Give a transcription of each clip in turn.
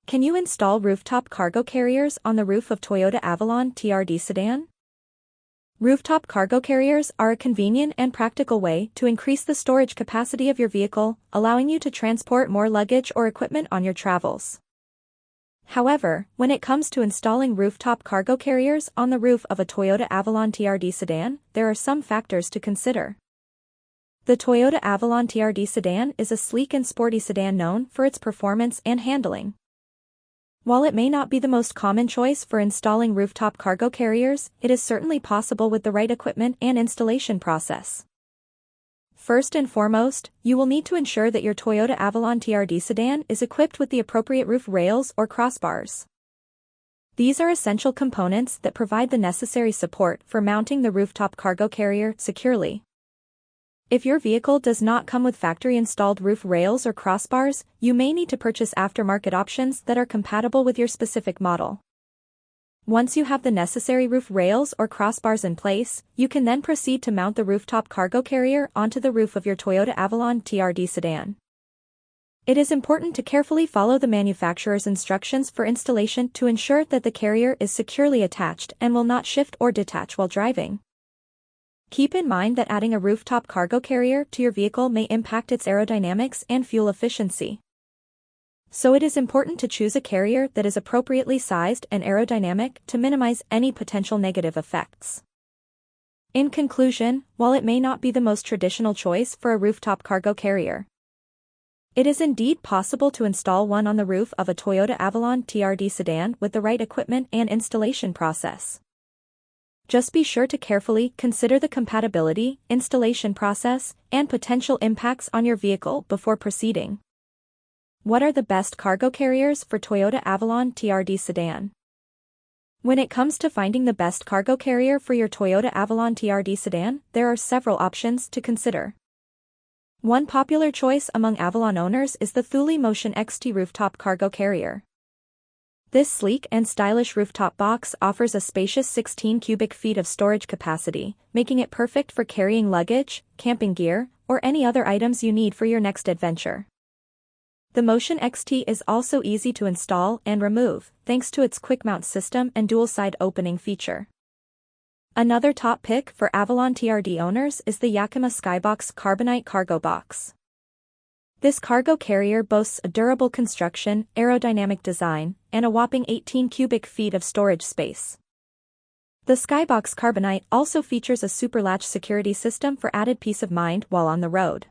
Can you install rooftop cargo carriers on the roof of Toyota Avalon TRD Sedan? Rooftop cargo carriers are a convenient and practical way to increase the storage capacity of your vehicle, allowing you to transport more luggage or equipment on your travels. However, when it comes to installing rooftop cargo carriers on the roof of a Toyota Avalon TRD Sedan, there are some factors to consider. The Toyota Avalon TRD Sedan is a sleek and sporty sedan known for its performance and handling. While it may not be the most common choice for installing rooftop cargo carriers, it is certainly possible with the right equipment and installation process. First and foremost, you will need to ensure that your Toyota Avalon TRD Sedan is equipped with the appropriate roof rails or crossbars. These are essential components that provide the necessary support for mounting the rooftop cargo carrier securely. If your vehicle does not come with factory-installed roof rails or crossbars, you may need to purchase aftermarket options that are compatible with your specific model. Once you have the necessary roof rails or crossbars in place, you can then proceed to mount the rooftop cargo carrier onto the roof of your Toyota Avalon TRD Sedan. It is important to carefully follow the manufacturer's instructions for installation to ensure that the carrier is securely attached and will not shift or detach while driving. Keep in mind that adding a rooftop cargo carrier to your vehicle may impact its aerodynamics and fuel efficiency. So it is important to choose a carrier that is appropriately sized and aerodynamic to minimize any potential negative effects. In conclusion, while it may not be the most traditional choice for a rooftop cargo carrier, it is indeed possible to install one on the roof of a Toyota Avalon TRD Sedan with the right equipment and installation process. Just be sure to carefully consider the compatibility, installation process, and potential impacts on your vehicle before proceeding. What are the best cargo carriers for Toyota Avalon TRD Sedan? When it comes to finding the best cargo carrier for your Toyota Avalon TRD Sedan, there are several options to consider. One popular choice among Avalon owners is the Thule Motion XT rooftop cargo carrier. This sleek and stylish rooftop box offers a spacious 16 cubic feet of storage capacity, making it perfect for carrying luggage, camping gear, or any other items you need for your next adventure. The Motion XT is also easy to install and remove, thanks to its quick mount system and dual side opening feature. Another top pick for Avalon TRD owners is the Yakima Skybox Carbonite Cargo Box. This cargo carrier boasts a durable construction, aerodynamic design, and a whopping 18 cubic feet of storage space. The Skybox Carbonite also features a super latch security system for added peace of mind while on the road.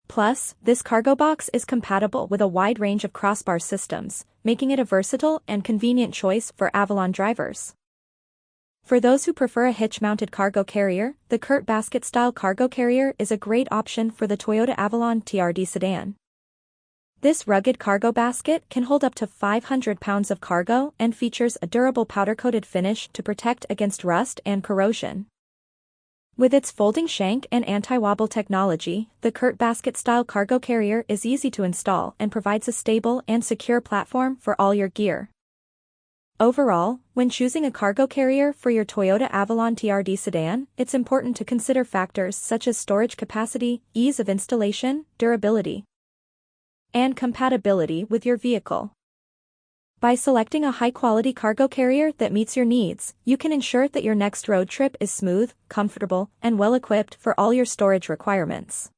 Plus, this cargo box is compatible with a wide range of crossbar systems, making it a versatile and convenient choice for Avalon drivers. For those who prefer a hitch-mounted cargo carrier, the Kurt basket-style cargo carrier is a great option for the Toyota Avalon TRD Sedan. This rugged cargo basket can hold up to 500 pounds of cargo and features a durable powder-coated finish to protect against rust and corrosion. With its folding shank and anti-wobble technology, the Kurt basket-style cargo carrier is easy to install and provides a stable and secure platform for all your gear. Overall, when choosing a cargo carrier for your Toyota Avalon TRD Sedan, it's important to consider factors such as storage capacity, ease of installation, durability, and compatibility with your vehicle. By selecting a high-quality cargo carrier that meets your needs, you can ensure that your next road trip is smooth, comfortable, and well-equipped for all your storage requirements.